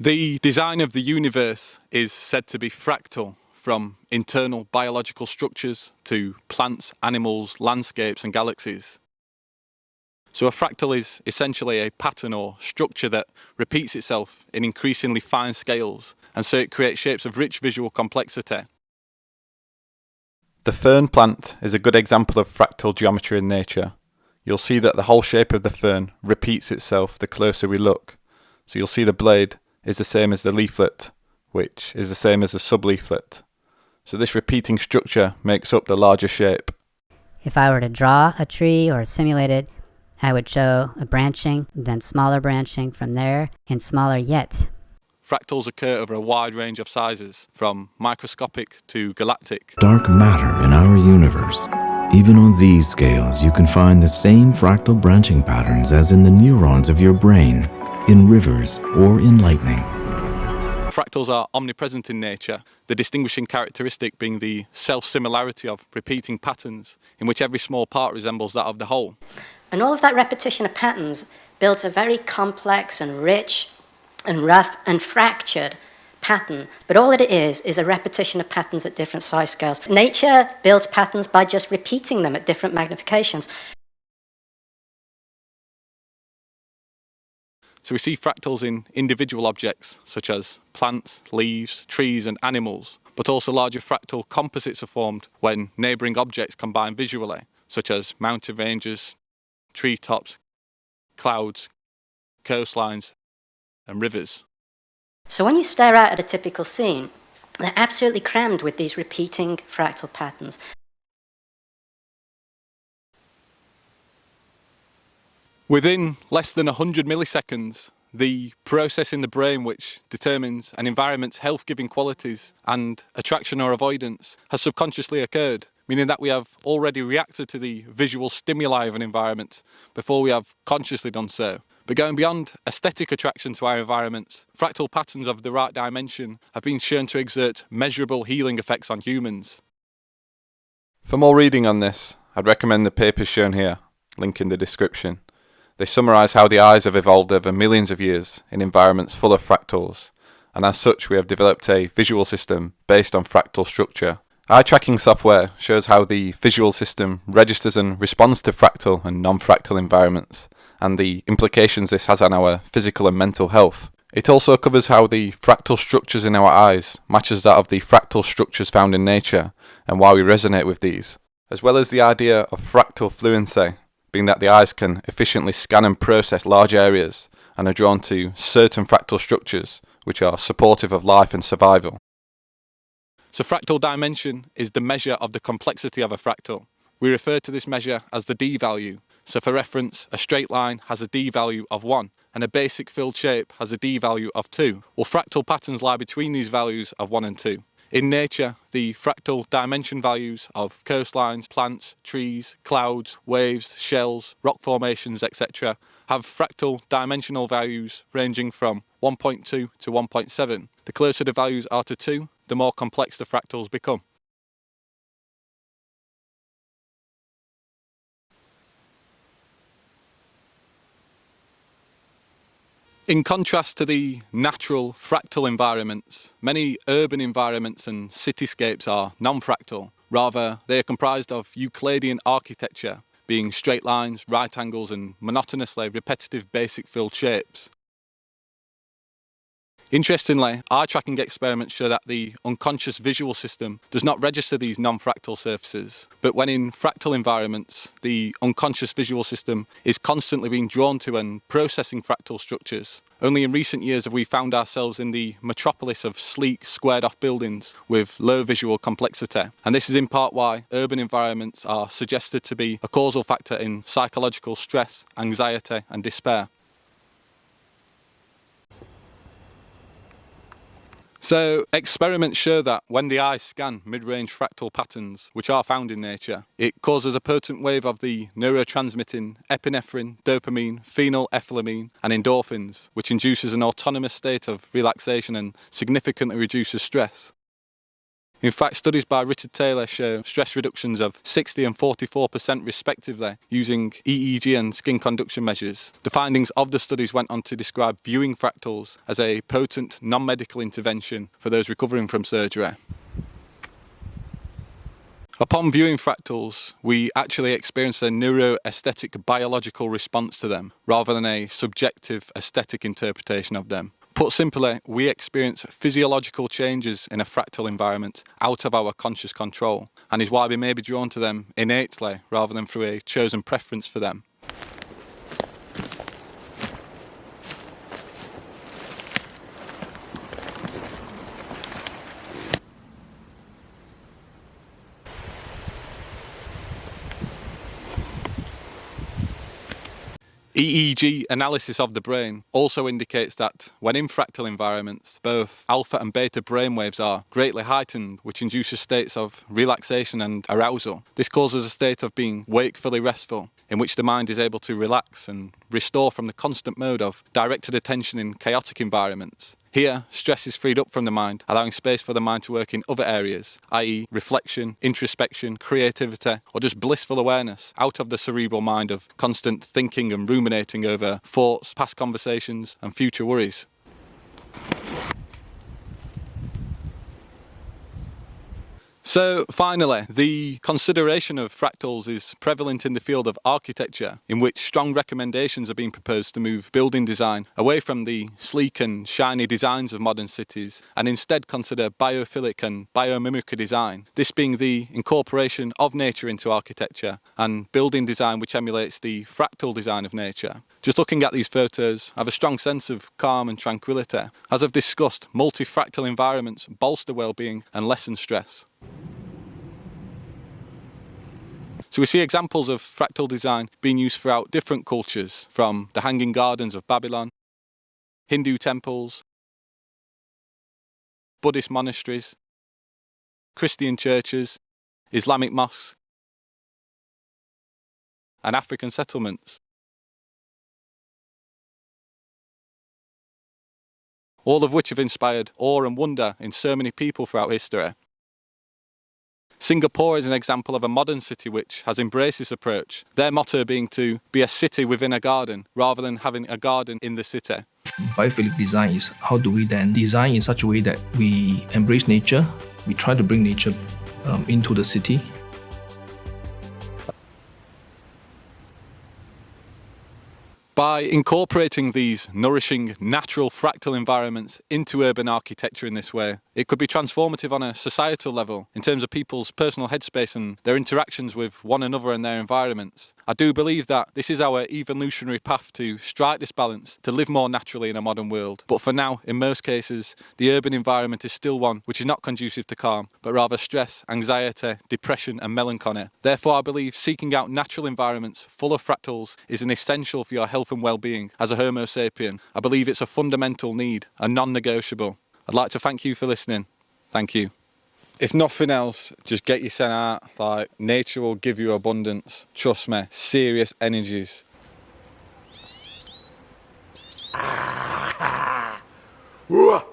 The design of the universe is said to be fractal, from internal biological structures to plants, animals, landscapes and galaxies. So a fractal is essentially a pattern or structure that repeats itself in increasingly fine scales, and so it creates shapes of rich visual complexity. The fern plant is a good example of fractal geometry in nature. You'll see that the whole shape of the fern repeats itself the closer we look. So you'll see the blade is the same as the leaflet, which is the same as the subleaflet. So this repeating structure makes up the larger shape. If I were to draw a tree or simulate it, I would show a branching, then smaller branching from there, and smaller yet. Fractals occur over a wide range of sizes, from microscopic to galactic. Dark matter in our universe. Even on these scales, you can find the same fractal branching patterns as in the neurons of your brain, in rivers or in lightning. Fractals are omnipresent in nature, the distinguishing characteristic being the self-similarity of repeating patterns, in which every small part resembles that of the whole. And all of that repetition of patterns builds a very complex and rich and rough and fractured pattern. But all it is a repetition of patterns at different size scales. Nature builds patterns by just repeating them at different magnifications. So we see fractals in individual objects, such as plants, leaves, trees and animals, but also larger fractal composites are formed when neighbouring objects combine visually, such as mountain ranges, treetops, clouds, coastlines and rivers. So when you stare out at a typical scene, they're absolutely crammed with these repeating fractal patterns. Within less than 100 milliseconds, the process in the brain which determines an environment's health-giving qualities and attraction or avoidance has subconsciously occurred, meaning that we have already reacted to the visual stimuli of an environment before we have consciously done so. But going beyond aesthetic attraction to our environments, fractal patterns of the right dimension have been shown to exert measurable healing effects on humans. For more reading on this, I'd recommend the papers shown here, link in the description. They summarise how the eyes have evolved over millions of years in environments full of fractals, and as such we have developed a visual system based on fractal structure. Eye tracking software shows how the visual system registers and responds to fractal and non-fractal environments, and the implications this has on our physical and mental health. It also covers how the fractal structures in our eyes matches that of the fractal structures found in nature, and why we resonate with these, as well as the idea of fractal fluency, being that the eyes can efficiently scan and process large areas and are drawn to certain fractal structures which are supportive of life and survival. So fractal dimension is the measure of the complexity of a fractal. We refer to this measure as the D value. So for reference, a straight line has a D value of 1 and a basic filled shape has a D value of 2. Well, fractal patterns lie between these values of 1 and 2. In nature, the fractal dimension values of coastlines, plants, trees, clouds, waves, shells, rock formations, etc. have fractal dimensional values ranging from 1.2 to 1.7. The closer the values are to 2, the more complex the fractals become. In contrast to the natural fractal environments, many urban environments and cityscapes are non-fractal. Rather, they are comprised of Euclidean architecture, being straight lines, right angles and monotonously repetitive basic filled shapes. Interestingly, eye tracking experiments show that the unconscious visual system does not register these non-fractal surfaces, but when in fractal environments, the unconscious visual system is constantly being drawn to and processing fractal structures. Only in recent years have we found ourselves in the metropolis of sleek, squared-off buildings with low visual complexity, and this is in part why urban environments are suggested to be a causal factor in psychological stress, anxiety and despair. So experiments show that when the eyes scan mid-range fractal patterns, which are found in nature, it causes a potent wave of the neurotransmitting epinephrine, dopamine, phenylethylamine and endorphins, which induces an autonomous state of relaxation and significantly reduces stress. In fact, studies by Richard Taylor show stress reductions of 60 and 44% respectively using EEG and skin conduction measures. The findings of the studies went on to describe viewing fractals as a potent non-medical intervention for those recovering from surgery. Upon viewing fractals, we actually experience a neuroaesthetic biological response to them, rather than a subjective aesthetic interpretation of them. Put simply, we experience physiological changes in a fractal environment out of our conscious control, and is why we may be drawn to them innately rather than through a chosen preference for them. EEG analysis of the brain also indicates that when in fractal environments, both alpha and beta brainwaves are greatly heightened, which induces states of relaxation and arousal. This causes a state of being wakefully restful, in which the mind is able to relax and restore from the constant mode of directed attention in chaotic environments. Here, stress is freed up from the mind, allowing space for the mind to work in other areas, i.e. reflection, introspection, creativity, or just blissful awareness, out of the cerebral mind of constant thinking and ruminating over thoughts, past conversations, and future worries. So finally, the consideration of fractals is prevalent in the field of architecture, in which strong recommendations are being proposed to move building design away from the sleek and shiny designs of modern cities and instead consider biophilic and biomimicry design, this being the incorporation of nature into architecture and building design which emulates the fractal design of nature. Just looking at these photos, I have a strong sense of calm and tranquility. As I've discussed, multi-fractal environments bolster well-being and lessen stress. So we see examples of fractal design being used throughout different cultures, from the Hanging Gardens of Babylon, Hindu temples, Buddhist monasteries, Christian churches, Islamic mosques, and African settlements. All of which have inspired awe and wonder in so many people throughout history. Singapore is an example of a modern city which has embraced this approach, their motto being to be a city within a garden, rather than having a garden in the city. Biophilic design is how do we then design in such a way that we embrace nature, we try to bring nature into the city. By incorporating these nourishing natural fractal environments into urban architecture in this way, it could be transformative on a societal level in terms of people's personal headspace and their interactions with one another and their environments. I do believe that this is our evolutionary path to strike this balance, to live more naturally in a modern world. But for now, in most cases, the urban environment is still one which is not conducive to calm, but rather stress, anxiety, depression and melancholy. Therefore, I believe seeking out natural environments full of fractals is an essential for your health and well-being as a Homo sapien. I believe it's a fundamental need, a non-negotiable. I'd like to thank you for listening. Thank you. If nothing else, just get you sent out. Like, nature will give you abundance. Trust me, serious energies. Whoa!